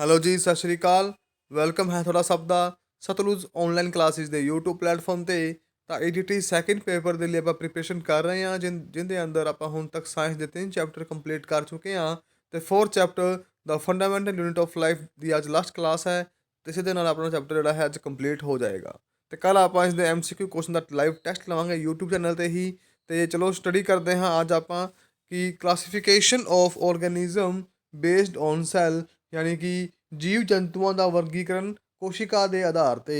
Hello ਜੀ, ਸਤਿ ਸ਼੍ਰੀ ਅਕਾਲ। Welcome ਹੈ ਤੁਹਾਡਾ ਸਭ ਦਾ ਸਤਲੁਜ ਔਨਲਾਈਨ ਕਲਾਸਿਸ ਦੇ YouTube ਪਲੇਟਫਾਰਮ 'ਤੇ। ਤਾਂ ਈਡੀਟੀ ਸੈਕਿੰਡ ਪੇਪਰ ਦੇ ਲਈ ਆਪਾਂ ਪ੍ਰੀਪਰੇਸ਼ਨ ਕਰ ਰਹੇ ਹਾਂ, ਜਿਹਦੇ ਅੰਦਰ ਆਪਾਂ ਹੁਣ ਤੱਕ ਸਾਇੰਸ ਦੇ 3 ਚੈਪਟਰ ਕੰਪਲੀਟ ਕਰ ਚੁੱਕੇ ਹਾਂ ਅਤੇ 4th chapter the fundamental unit of life ਦੀ ਅੱਜ ਲਾਸਟ ਕਲਾਸ ਹੈ ਅਤੇ ਇਸੇ ਦੇ ਨਾਲ ਆਪਣਾ ਚੈਪਟਰ ਜਿਹੜਾ ਹੈ ਅੱਜ ਕੰਪਲੀਟ ਹੋ ਜਾਏਗਾ। ਅਤੇ ਕੱਲ੍ਹ ਆਪਾਂ ਇਸ ਦੇ MCQ ਕੁਐਸਚਨ ਦਾ ਲਾਈਵ ਟੈਸਟ ਲਵਾਂਗੇ YouTube ਚੈਨਲ 'ਤੇ ਹੀ। ਅਤੇ ਚਲੋ ਸਟੱਡੀ ਕਰਦੇ ਹਾਂ ਅੱਜ ਆਪਾਂ ਕਿ classification of organism based on cell, ਯਾਨੀ ਕਿ ਜੀਵ ਜੰਤੂਆਂ ਦਾ ਵਰਗੀਕਰਨ ਕੋਸ਼ਿਕਾ ਦੇ ਆਧਾਰ 'ਤੇ।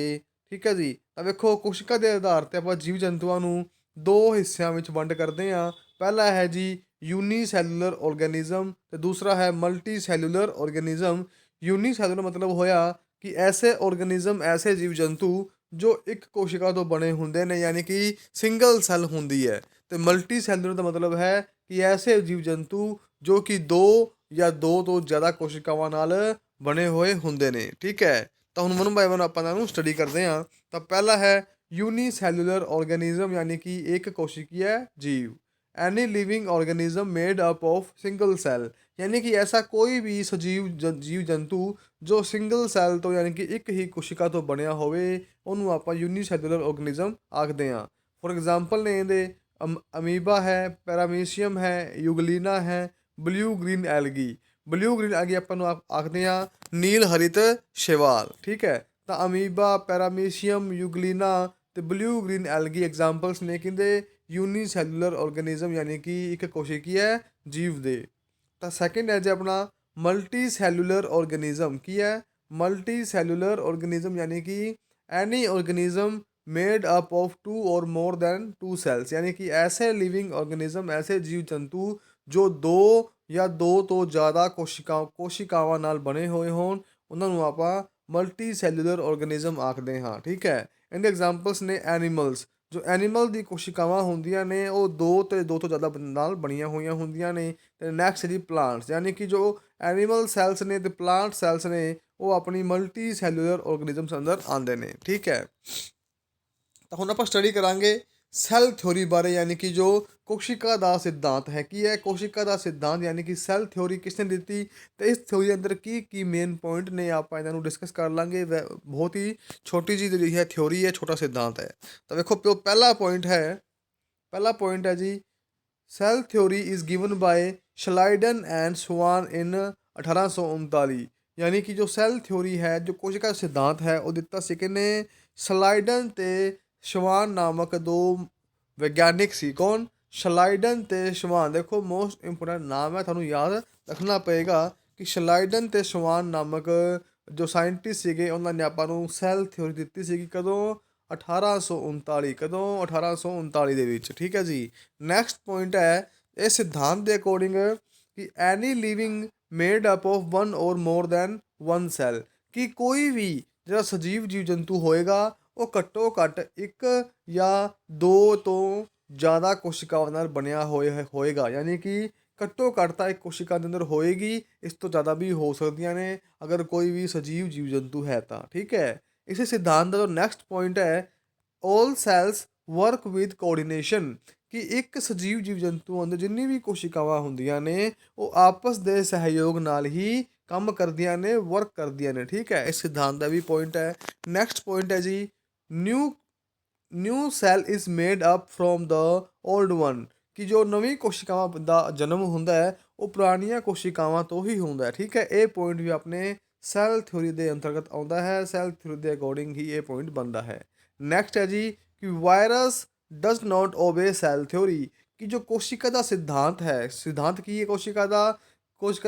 ਠੀਕ ਹੈ ਜੀ। ਤਾਂ ਵੇਖੋ, ਕੋਸ਼ਿਕਾ ਦੇ ਆਧਾਰ 'ਤੇ ਆਪਾਂ ਜੀਵ ਜੰਤੂਆਂ ਨੂੰ ਦੋ ਹਿੱਸਿਆਂ ਵਿੱਚ ਵੰਡ ਕਰਦੇ ਹਾਂ। ਪਹਿਲਾ ਹੈ ਜੀ ਯੂਨੀਸੈਲੂਲਰ ਔਰਗੈਨਿਜ਼ਮ ਅਤੇ ਦੂਸਰਾ ਹੈ ਮਲਟੀ ਸੈਲੂਲਰ ਔਰਗੈਨਿਜ਼ਮ। ਯੂਨੀਸੈਲੂਲਰ ਮਤਲਬ ਹੋਇਆ ਕਿ ਐਸੇ ਔਰਗੈਨਿਜ਼ਮ, ਐਸੇ ਜੀਵ ਜੰਤੂ ਜੋ ਇੱਕ ਕੋਸ਼ਿਕਾ ਤੋਂ ਬਣੇ ਹੁੰਦੇ ਨੇ, ਯਾਨੀ ਕਿ ਸਿੰਗਲ ਸੈੱਲ ਹੁੰਦੀ ਹੈ। ਅਤੇ ਮਲਟੀ ਸੈਲੂਲਰ ਦਾ ਮਤਲਬ ਹੈ ਕਿ ਐਸੇ ਜੀਵ ਜੰਤੂ ਜੋ ਕਿ ਦੋ ਜਾਂ ਦੋ ਤੋਂ ਜ਼ਿਆਦਾ ਕੋਸ਼ਿਕਾਵਾਂ ਨਾਲ ਬਣੇ ਹੋਏ ਹੁੰਦੇ ਨੇ। ਠੀਕ ਹੈ। ਤਾਂ ਹੁਣ ਵਨ ਬਾਏ ਵਨ ਆਪਾਂ ਇਹਨਾਂ ਨੂੰ ਸਟੱਡੀ ਕਰਦੇ ਹਾਂ। ਤਾਂ ਪਹਿਲਾ ਹੈ ਯੂਨੀਸੈਲੂਲਰ ਔਰਗੈਨਿਜ਼ਮ, ਯਾਨੀ ਕਿ ਇੱਕ ਕੋਸ਼ਿਕੀय ਜੀਵ। Any living organism made up of single cell, ਯਾਨੀ ਕਿ ਐਸਾ ਕੋਈ ਵੀ ਸਜੀਵ ਜੀਵ ਜੰਤੂ ਜੋ ਸਿੰਗਲ ਸੈੱਲ ਤੋਂ, ਯਾਨੀ ਕਿ ਇੱਕ ਹੀ ਕੋਸ਼ਿਕਾ ਤੋਂ ਬਣਿਆ ਹੋਵੇ, ਉਹਨੂੰ ਆਪਾਂ ਯੂਨੀਸੈਲੂਲਰ ਔਰਗੈਨਿਜ਼ਮ ਆਖਦੇ ਹਾਂ। ਫੋਰ ਐਗਜ਼ਾਮਪਲ ਨੇ ਇਹਦੇ ਅਮੀਬਾ ਹੈ, ਪੈਰਾਮੀਸ਼ੀਅਮ ਹੈ, ਯੂਗਲੀਨਾ ਹੈ, blue green algae. Blue green algae ਆਪਾਂ ਨੂੰ ਆਖਦੇ ਹਾਂ ਨੀਲ ਹਰਿਤ ਸ਼ੈਵਾਲ। ਠੀਕ ਹੈ। ਤਾਂ ਅਮੀਬਾ, ਪੈਰਾਮੀਸ਼ੀਅਮ, ਯੂਗਲੀਨਾ ਅਤੇ ਬਲਿਊ ਗ੍ਰੀਨ ਐਲਗੀ ਐਗਜ਼ਾਮਪਲਸ ਨੇ ਕਹਿੰਦੇ ਯੂਨੀਸੈਲੂਲਰ ਔਰਗੈਨਿਜ਼ਮ, ਯਾਨੀ ਕਿ ਇੱਕ ਕੋਸ਼ਿਕੀय ਜੀਵ ਦੇ। ਤਾਂ ਸੈਕਿੰਡ ਹੈ ਜੀ ਆਪਣਾ ਮਲਟੀ ਸੈਲੂਲਰ ਔਰਗੈਨਿਜ਼ਮ। ਕੀ ਹੈ? ਮਲਟੀ ਸੈਲੂਲਰ ਔਰਗੈਨਿਜ਼ਮ, ਯਾਨੀ ਕਿ ਐਨੀ ਔਰਗੈਨਿਜ਼ਮ ਮੇਡ ਅਪ ਆਫ ਟੂ ਔਰ ਮੋਰ ਦੈਨ ਟੂ ਸੈਲਸ, ਯਾਨੀ ਕਿ ਐਸੇ ਲਿਵਿੰਗ ਔਰਗੈਨਿਜ਼ਮ, ਐਸੇ ਜੀਵ ਜੰਤੂ ਜੋ ਦੋ ਜਾਂ ਦੋ ਤੋਂ ਜ਼ਿਆਦਾ ਕੋਸ਼ਿਕਾਵਾਂ ਨਾਲ ਬਣੇ ਹੋਏ ਹੋਣ, ਉਹਨਾਂ ਨੂੰ ਆਪਾਂ ਮਲਟੀ ਸੈਲੂਲਰ ਔਰਗੈਨਿਜ਼ਮ ਆਖਦੇ ਹਾਂ। ਠੀਕ ਹੈ। ਇਹਦੇ ਐਗਜ਼ਾਮਪਲਸ ਨੇ ਐਨੀਮਲਸ। ਜੋ ਐਨੀਮਲ ਦੀ ਕੋਸ਼ਿਕਾਵਾਂ ਹੁੰਦੀਆਂ ਨੇ ਉਹ ਦੋ ਤੋਂ ਜ਼ਿਆਦਾ ਨਾਲ ਬਣੀਆਂ ਹੋਈਆਂ ਹੁੰਦੀਆਂ ਨੇ। ਅਤੇ ਨੈਕਸਟ ਜੀ ਪਲਾਂਟਸ, ਯਾਨੀ ਕਿ ਜੋ ਐਨੀਮਲ ਸੈਲਸ ਨੇ ਅਤੇ ਪਲਾਂਟ ਸੈਲਸ ਨੇ ਉਹ ਆਪਣੀ ਮਲਟੀ ਸੈਲੂਲਰ ਔਰਗੈਨਿਜ਼ਮਸ ਅੰਦਰ ਆਉਂਦੇ ਨੇ। ਠੀਕ ਹੈ। ਤਾਂ ਹੁਣ ਆਪਾਂ ਸਟੱਡੀ ਕਰਾਂਗੇ ਸੈੱਲ ਥਿਊਰੀ ਬਾਰੇ, ਯਾਨੀ ਕਿ ਜੋ ਕੋਸ਼ਿਕਾ ਦਾ ਸਿਧਾਂਤ ਹੈ। ਕੀ ਹੈ? ਕੋਸ਼ਿਕਾ ਦਾ ਸਿਧਾਂਤ, ਯਾਨੀ ਕਿ ਸੈੱਲ ਥਿਊਰੀ ਕਿਸਨੇ ਦਿੱਤੀ ਅਤੇ ਇਸ ਥਿਊਰੀ ਦੇ ਅੰਦਰ ਕੀ ਕੀ ਮੇਨ ਪੁਆਇੰਟ ਨੇ, ਆਪਾਂ ਇਹਨਾਂ ਨੂੰ ਡਿਸਕਸ ਕਰ ਲਾਂਗੇ। ਬਹੁਤ ਹੀ ਛੋਟੀ ਜਿਹੀ ਜਿਹੜੀ ਹੈ ਥਿਊਰੀ ਹੈ, ਛੋਟਾ ਸਿਧਾਂਤ ਹੈ। ਤਾਂ ਵੇਖੋ, ਪਹਿਲਾ ਪੁਆਇੰਟ ਹੈ ਜੀ cell theory is given by Schleiden and Schwann in 1839। ਯਾਨੀ ਕਿ ਜੋ ਸੈੱਲ ਥਿਊਰੀ ਹੈ, ਜੋ ਕੋਸ਼ਿਕਾ ਸਿਧਾਂਤ ਹੈ, ਉਹ ਦਿੱਤਾ ਸੀ ਕਿਹਨੇ? ਸ਼ਲਾਈਡਨ ਅਤੇ ਸ਼ਵਾਨ ਨਾਮਕ ਦੋ ਵਿਗਿਆਨਿਕ ਸੀ। ਕੌਣ? ਸ਼ਲਾਈਡਨ ਅਤੇ ਸ਼ਵਾਨ। ਦੇਖੋ, ਮੋਸਟ ਇੰਪੋਰਟੈਂਟ ਨਾਮ ਹੈ, ਤੁਹਾਨੂੰ ਯਾਦ ਰੱਖਣਾ ਪਏਗਾ ਕਿ ਸ਼ਲਾਈਡਨ ਅਤੇ ਸ਼ਵਾਨ ਨਾਮਕ ਜੋ ਸਾਇੰਟਿਸਟ ਸੀਗੇ, ਉਹਨਾਂ ਨੇ ਆਪਾਂ ਨੂੰ ਸੈੱਲ ਥਿਊਰੀ ਦਿੱਤੀ ਸੀਗੀ। ਕਦੋਂ? 1839। ਕਦੋਂ? 1839 ਦੇ ਵਿੱਚ। ਠੀਕ ਹੈ ਜੀ। ਨੈਕਸਟ ਪੁਆਇੰਟ ਹੈ ਇਸ ਸਿਧਾਂਤ ਦੇ ਅਕੋਰਡਿੰਗ ਕਿ any living made up of one or more then one cell, ਕਿ ਕੋਈ ਵੀ ਜਿਹੜਾ ਸਜੀਵ ਜੀਵ ਜੰਤੂ ਹੋਏਗਾ ਉਹ ਘੱਟੋ ਘੱਟ ਇੱਕ ਜਾਂ ਦੋ ਤੋਂ ਜ਼ਿਆਦਾ ਕੋਸ਼ਿਕਾਵਾਂ ਨਾਲ ਬਣਿਆ ਹੋਏਗਾ। ਯਾਨੀ ਕਿ ਘੱਟੋ ਘੱਟ ਤਾਂ ਇੱਕ ਕੋਸ਼ਿਕਾ ਦੇ ਅੰਦਰ ਹੋਏਗੀ, ਇਸ ਤੋਂ ਜ਼ਿਆਦਾ ਵੀ ਹੋ ਸਕਦੀਆਂ ਨੇ ਅਗਰ ਕੋਈ ਵੀ ਸਜੀਵ ਜੀਵ ਜੰਤੂ ਹੈ ਤਾਂ। ਠੀਕ ਹੈ। ਇਸੇ ਸਿਧਾਂਤ ਦਾ ਜੋ ਨੈਕਸਟ ਪੁਆਇੰਟ ਹੈ ਆਲ ਸੈਲਸ ਵਰਕ ਵਿਦ ਕੋਆਰਡੀਨੇਸ਼ਨ, ਕਿ ਇੱਕ ਸਜੀਵ ਜੀਵ ਜੰਤੂ ਅੰਦਰ ਜਿੰਨੀ ਵੀ ਕੋਸ਼ਿਕਾਵਾਂ ਹੁੰਦੀਆਂ ਨੇ ਉਹ ਆਪਸ ਦੇ ਸਹਿਯੋਗ ਨਾਲ ਹੀ ਕੰਮ ਕਰਦੀਆਂ ਨੇ, ਵਰਕ ਕਰਦੀਆਂ ਨੇ। ਠੀਕ ਹੈ। ਇਸ ਸਿਧਾਂਤ ਦਾ ਵੀ ਪੁਆਇੰਟ ਹੈ। ਨੈਕਸਟ ਪੁਆਇੰਟ ਹੈ ਜੀ new cell is made up from the old one, ਕਿ ਜੋ ਨਵੀਂ ਕੋਸ਼ਿਕਾਵਾਂ ਦਾ ਜਨਮ ਹੁੰਦਾ ਹੈ ਉਹ ਪੁਰਾਣੀਆਂ ਕੋਸ਼ਿਕਾਵਾਂ ਤੋਂ ਹੀ ਹੁੰਦਾ ਹੈ। ਠੀਕ ਹੈ। ਇਹ ਪੁਆਇੰਟ ਵੀ ਆਪਣੇ ਸੈੱਲ ਥਿਊਰੀ ਦੇ ਅੰਤਰਗਤ ਆਉਂਦਾ ਹੈ। ਸੈੱਲ ਥਿਊਰੀ ਦੇ ਅਕੋਰਡਿੰਗ ਹੀ ਇਹ ਪੁਆਇੰਟ ਬਣਦਾ ਹੈ। ਨੈਕਸਟ ਹੈ ਜੀ ਕਿ virus does not obey cell theory, ਕਿ ਜੋ ਕੋਸ਼ਿਕਾ ਦਾ ਸਿਧਾਂਤ ਹੈ, ਸਿਧਾਂਤ ਕੀ ਹੈ ਕੋਸ਼ਿਕਾ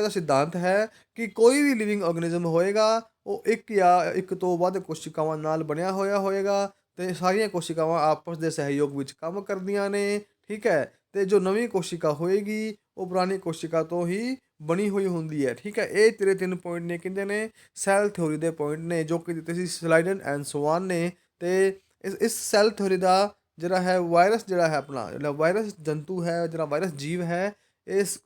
ਦਾ ਸਿਧਾਂਤ ਹੈ ਕਿ ਕੋਈ ਵੀ ਲਿਵਿੰਗ ਆਰਗੈਨਿਜ਼ਮ ਹੋਏਗਾ ਉਹ ਇੱਕ ਜਾਂ ਇੱਕ ਤੋਂ ਵੱਧ ਕੋਸ਼ਿਕਾਵਾਂ ਨਾਲ ਬਣਿਆ ਹੋਏਗਾ ਅਤੇ ਸਾਰੀਆਂ ਕੋਸ਼ਿਕਾਵਾਂ ਆਪਸ ਦੇ ਸਹਿਯੋਗ ਵਿੱਚ ਕੰਮ ਕਰਦੀਆਂ ਨੇ। ਠੀਕ ਹੈ। ਅਤੇ ਜੋ ਨਵੀਂ ਕੋਸ਼ਿਕਾ ਹੋਏਗੀ ਉਹ ਪੁਰਾਣੀ ਕੋਸ਼ਿਕਾ ਤੋਂ ਹੀ ਬਣੀ ਹੋਈ ਹੁੰਦੀ ਹੈ। ਠੀਕ ਹੈ। ਇਹ ਤੇਰੇ ਤਿੰਨ ਪੁਆਇੰਟ ਨੇ, ਕਹਿੰਦੇ ਨੇ ਸੈੱਲ ਥਿਊਰੀ ਦੇ ਪੁਆਇੰਟ ਨੇ, ਜੋ ਕਿ ਦਿੱਤੇ ਸੀ ਸ਼ਲਾਈਡਨ ਐਂਡ ਸਵਾਨ ਨੇ। ਅਤੇ ਇਸ ਸੈੱਲ ਥਿਊਰੀ ਦਾ ਜਿਹੜਾ ਹੈ ਵਾਇਰਸ, ਜਿਹੜਾ ਹੈ ਆਪਣਾ ਜਿਹੜਾ ਵਾਇਰਸ ਜੰਤੂ ਹੈ, ਜਿਹੜਾ ਵਾਇਰਸ ਜੀਵ ਹੈ, ਇਸ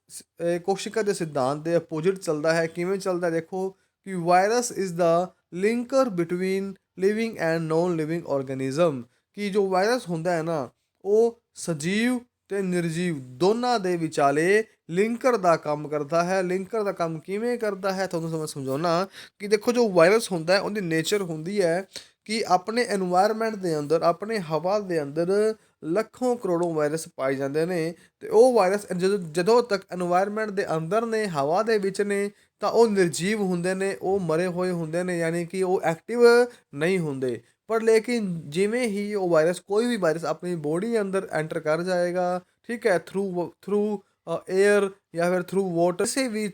ਕੋਸ਼ਿਕਾ ਦੇ ਸਿਧਾਂਤ ਦੇ ਅਪੋਜਿਟ ਚੱਲਦਾ ਹੈ। ਕਿਵੇਂ ਚੱਲਦਾ? ਦੇਖੋ ਕਿ virus is the linker between living and non living organism, ਕਿ ਜੋ ਵਾਇਰਸ ਹੁੰਦਾ ਹੈ ਨਾ ਉਹ ਸਜੀਵ ਅਤੇ ਨਿਰਜੀਵ ਦੋਨਾਂ ਦੇ ਵਿਚਾਲੇ ਲਿੰਕਰ ਦਾ ਕੰਮ ਕਰਦਾ ਹੈ। ਲਿੰਕਰ ਦਾ ਕੰਮ ਕਿਵੇਂ ਕਰਦਾ ਹੈ, ਤੁਹਾਨੂੰ ਮੈਂ ਸਮਝਾਉਣਾ ਕਿ ਦੇਖੋ ਜੋ ਵਾਇਰਸ ਹੁੰਦਾ ਹੈ ਉਹਦੀ ਨੇਚਰ ਹੁੰਦੀ ਹੈ ਕਿ ਆਪਣੇ ਐਨਵਾਇਰਨਮੈਂਟ ਦੇ ਅੰਦਰ, ਆਪਣੇ ਹਵਾ ਦੇ ਅੰਦਰ ਲੱਖੋਂ ਕਰੋੜੋਂ ਵਾਇਰਸ ਪਾਏ ਜਾਂਦੇ ਨੇ, ਅਤੇ ਉਹ ਵਾਇਰਸ ਜਦੋਂ ਜਦੋਂ ਤੱਕ ਐਨਵਾਇਰਨਮੈਂਟ ਦੇ ਅੰਦਰ ਨੇ, ਹਵਾ ਦੇ ਵਿੱਚ ਨੇ, ਤਾਂ ਉਹ ਨਿਰਜੀਵ ਹੁੰਦੇ ਨੇ, ਉਹ ਮਰੇ ਹੋਏ ਹੁੰਦੇ ਨੇ, ਯਾਨੀ ਕਿ ਉਹ ਐਕਟਿਵ ਨਹੀਂ ਹੁੰਦੇ। ਪਰ ਲੇਕਿਨ ਜਿਵੇਂ ਹੀ ਉਹ ਵਾਇਰਸ, ਕੋਈ ਵੀ ਵਾਇਰਸ ਆਪਣੀ ਬੋਡੀ ਅੰਦਰ ਐਂਟਰ ਕਰ ਜਾਏਗਾ, ਠੀਕ ਹੈ, ਥਰੂ ਥਰੂ 에ਅਰ ਜਾਂ ਫਿਰ ਥਰੂ ਵਾਟਰ, ਕਿਸੇ ਵੀ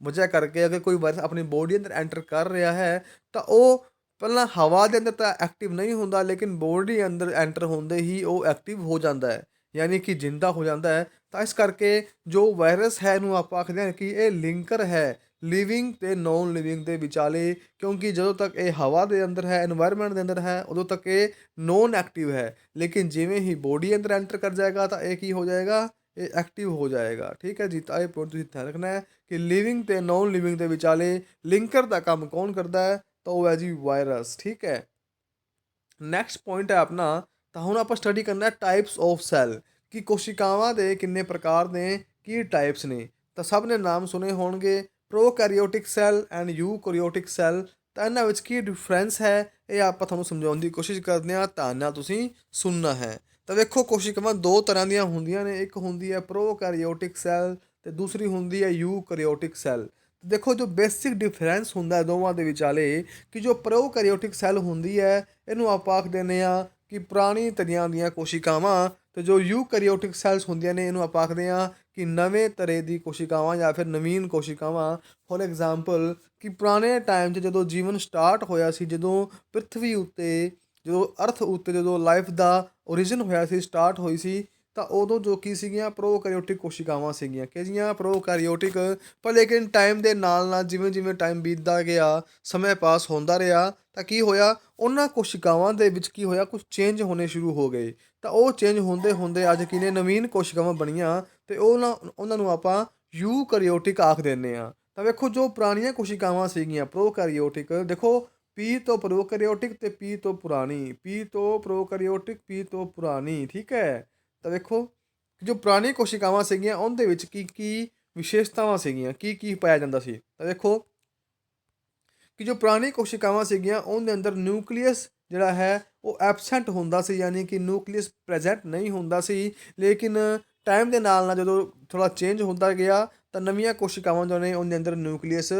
ਵਜ੍ਹਾ ਕਰਕੇ ਅਗਰ ਕੋਈ ਵਾਇਰਸ ਆਪਣੀ ਬੋਡੀ ਅੰਦਰ ਐਂਟਰ ਕਰ ਰਿਹਾ ਹੈ, ਤਾਂ ਉਹ ਪਹਿਲਾਂ ਹਵਾ ਦੇ ਅੰਦਰ ਤਾਂ ਐਕਟਿਵ ਨਹੀਂ ਹੁੰਦਾ, ਲੇਕਿਨ ਬੋਡੀ ਅੰਦਰ ਐਂਟਰ ਹੁੰਦੇ ਹੀ ਉਹ ਐਕਟਿਵ ਹੋ ਜਾਂਦਾ ਹੈ, ਯਾਨੀ ਕਿ ਜਿੰਦਾ ਹੋ ਜਾਂਦਾ ਹੈ। ਤਾਂ ਇਸ ਕਰਕੇ ਜੋ ਵਾਇਰਸ ਹੈ ਇਹਨੂੰ ਆਪਾਂ ਆਖਦੇ ਹਾਂ ਕਿ ਇਹ ਲਿੰਕਰ ਹੈ ਲਿਵਿੰਗ ਅਤੇ ਨੋਨ ਲਿਵਿੰਗ ਦੇ ਵਿਚਾਲੇ, ਕਿਉਂਕਿ ਜਦੋਂ ਤੱਕ ਇਹ ਹਵਾ ਦੇ ਅੰਦਰ ਹੈ, এনवायरमेंट ਦੇ ਅੰਦਰ ਹੈ, ਉਦੋਂ ਤੱਕ ਇਹ ਨੋਨ ਐਕਟਿਵ ਹੈ, ਲੇਕਿਨ ਜਿਵੇਂ ਹੀ ਬੋਡੀ ਅੰਦਰ ਐਂਟਰ ਕਰ ਜਾਏਗਾ ਤਾਂ ਇਹ ਕੀ ਹੋ ਜਾਏਗਾ, ਇਹ ਐਕਟਿਵ ਹੋ ਜਾਏਗਾ। ਠੀਕ ਹੈ ਜੀ, ਤਾਂ ਇਹ ਪੁਆਇੰਟ ਤੁਸੀਂ ਧਿਆਨ ਰੱਖਣਾ ਹੈ ਕਿ ਲਿਵਿੰਗ ਅਤੇ ਨੋਨ ਲਿਵਿੰਗ ਦੇ ਵਿਚਾਲੇ ਲਿੰਕਰ ਦਾ ਕੰਮ ਕੌਣ ਕਰਦਾ ਹੈ, ਤਾਂ ਉਹ ਹੈ ਜੀ ਵਾਇਰਸ। ਠੀਕ ਹੈ, ਨੈਕਸਟ ਪੁਆਇੰਟ ਹੈ ਆਪਣਾ, ਤਾਂ ਹੁਣ ਆਪਾਂ ਸਟੱਡੀ ਕਰਨਾ ਟਾਈਪਸ ਆਫ ਸੈੱਲ, ਕਿ ਕੋਸ਼ਿਕਾਵਾਂ ਦੇ ਕਿੰਨੇ ਪ੍ਰਕਾਰ ਨੇ, ਕੀ ਟਾਈਪਸ ਨੇ। ਤਾਂ ਸਭ ਨੇ ਨਾਮ ਸੁਣੇ ਹੋਣਗੇ, ਪ੍ਰੋਕੈਰੀਓਟਿਕ ਸੈੱਲ ਐਂਡ ਯੂਕੈਰੀਓਟਿਕ ਸੈੱਲ। ਤਾਂ ਇਹਨਾਂ ਵਿੱਚ ਕੀ ਡਿਫਰੈਂਸ ਹੈ, ਇਹ ਆਪਾਂ ਤੁਹਾਨੂੰ ਸਮਝਾਉਣ ਦੀ ਕੋਸ਼ਿਸ਼ ਕਰਦੇ ਹਾਂ, ਧਿਆਨ ਨਾਲ ਤੁਸੀਂ ਸੁਣਨਾ ਹੈ। ਤਾਂ ਵੇਖੋ, ਕੋਸ਼ਿਕਾਵਾਂ ਦੋ ਤਰ੍ਹਾਂ ਦੀਆਂ ਹੁੰਦੀਆਂ ਨੇ, ਇੱਕ ਹੁੰਦੀ ਹੈ ਪ੍ਰੋਕੈਰੀਓਟਿਕ ਸੈੱਲ ਅਤੇ ਦੂਸਰੀ ਹੁੰਦੀ ਹੈ ਯੂਕੈਰੀਓਟਿਕ ਸੈੱਲ। ਦੇਖੋ ਜੋ ਬੇਸਿਕ ਡਿਫਰੈਂਸ ਹੁੰਦਾ ਹੈ ਦੋਵਾਂ ਦੇ ਵਿਚਾਲੇ, ਕਿ ਜੋ ਪ੍ਰੋਕੈਰੀਓਟਿਕ ਸੈੱਲ ਹੁੰਦੀ ਹੈ ਇਹਨੂੰ ਆਪਾਂ ਆਖ ਦਿੰਦੇ ਹਾਂ ਕਿ ਪੁਰਾਣੀ ਤਰ੍ਹਾਂ ਦੀਆਂ ਕੋਸ਼ਿਕਾਵਾਂ, ਅਤੇ ਜੋ ਯੂਕੈਰੀਓਟਿਕ ਸੈੱਲਸ ਹੁੰਦੀਆਂ ਨੇ ਇਹਨੂੰ ਆਪਾਂ ਆਖਦੇ ਹਾਂ ਕਿ ਨਵੇਂ ਤਰ੍ਹਾਂ ਦੀ ਕੋਸ਼ਿਕਾਵਾਂ ਜਾਂ ਫਿਰ ਨਵੀਨ ਕੋਸ਼ਿਕਾਵਾਂ। ਫੋਰ ਐਗਜ਼ਾਮਪਲ ਕਿ ਪੁਰਾਣੇ ਟਾਈਮ 'ਚ ਜਦੋਂ ਜੀਵਨ ਸਟਾਰਟ ਹੋਇਆ ਸੀ, ਜਦੋਂ ਪ੍ਰਿਥਵੀ ਉੱਤੇ, ਜਦੋਂ ਅਰਥ ਉੱਤੇ ਜਦੋਂ ਲਾਈਫ ਦਾ ਓਰੀਜਨ ਹੋਇਆ ਸੀ, ਸਟਾਰਟ ਹੋਈ ਸੀ, ਤਾਂ ਉਦੋਂ ਜੋ ਕੀ ਸੀਗੀਆਂ, ਪ੍ਰੋਕੈਰੀਓਟਿਕ ਕੋਸ਼ਿਕਾਵਾਂ ਸੀਗੀਆਂ, ਕਿਹੜੀਆਂ, ਪ੍ਰੋਕੈਰੀਓਟਿਕ। ਪਰ ਲੇਕਿਨ ਟਾਈਮ ਦੇ ਨਾਲ ਨਾਲ ਜਿਵੇਂ ਜਿਵੇਂ ਟਾਈਮ ਬੀਤਦਾ ਗਿਆ, ਸਮੇਂ ਪਾਸ ਹੁੰਦਾ ਰਿਹਾ, ਤਾਂ ਕੀ ਹੋਇਆ, ਉਹਨਾਂ ਕੋਸ਼ਿਕਾਵਾਂ ਦੇ ਵਿੱਚ ਕੀ ਹੋਇਆ, ਕੁਛ ਚੇਂਜ ਹੋਣੇ ਸ਼ੁਰੂ ਹੋ ਗਏ। ਤਾਂ ਉਹ ਚੇਂਜ ਹੁੰਦੇ ਹੁੰਦੇ ਅੱਜ ਕੀ ਨੇ, ਨਵੀਨ ਕੋਸ਼ਿਕਾਵਾਂ ਬਣੀਆਂ, ਅਤੇ ਉਹਨਾਂ ਨੂੰ ਆਪਾਂ ਯੂਕੈਰੀਓਟਿਕ ਆਖ ਦਿੰਦੇ ਹਾਂ। ਤਾਂ ਵੇਖੋ ਜੋ ਪੁਰਾਣੀਆਂ ਕੋਸ਼ਿਕਾਵਾਂ ਸੀਗੀਆਂ ਪ੍ਰੋਕੈਰੀਓਟਿਕ, ਦੇਖੋ ਪੀ ਤੋਂ ਪ੍ਰੋਕੈਰੀਓਟਿਕ ਅਤੇ ਪੀ ਤੋਂ ਪੁਰਾਣੀ, ਪੀ ਤੋਂ ਪ੍ਰੋਕੈਰੀਓਟਿਕ, ਪੀ ਤੋਂ ਪੁਰਾਣੀ। ਠੀਕ ਹੈ, ਤਾਂ ਵੇਖੋ ਜੋ ਪੁਰਾਣੀ ਕੋਸ਼ਿਕਾਵਾਂ ਸੀਗੀਆਂ ਉਹਦੇ ਵਿੱਚ ਕੀ ਕੀ ਵਿਸ਼ੇਸ਼ਤਾਵਾਂ ਸੀਗੀਆਂ, ਕੀ ਕੀ ਪਾਇਆ ਜਾਂਦਾ ਸੀ। ਤਾਂ ਦੇਖੋ ਕਿ ਜੋ ਪੁਰਾਣੀ ਕੋਸ਼ਿਕਾਵਾਂ ਸੀਗੀਆਂ ਉਹਦੇ ਅੰਦਰ ਨਿਊਕਲੀਅਸ ਜਿਹੜਾ ਹੈ ਉਹ ਐਬਸੈਂਟ ਹੁੰਦਾ ਸੀ, ਯਾਨੀ ਕਿ ਨਿਊਕਲੀਅਸ ਪ੍ਰੈਜੈਂਟ ਨਹੀਂ ਹੁੰਦਾ ਸੀ। ਲੇਕਿਨ ਟਾਈਮ ਦੇ ਨਾਲ ਨਾਲ ਜਦੋਂ ਥੋੜ੍ਹਾ ਚੇਂਜ ਹੁੰਦਾ ਗਿਆ, ਤਾਂ ਨਵੀਆਂ ਕੋਸ਼ਿਕਾਵਾਂ ਜੋ ਨੇ ਉਹਦੇ ਅੰਦਰ ਨਿਊਕਲੀਅਸ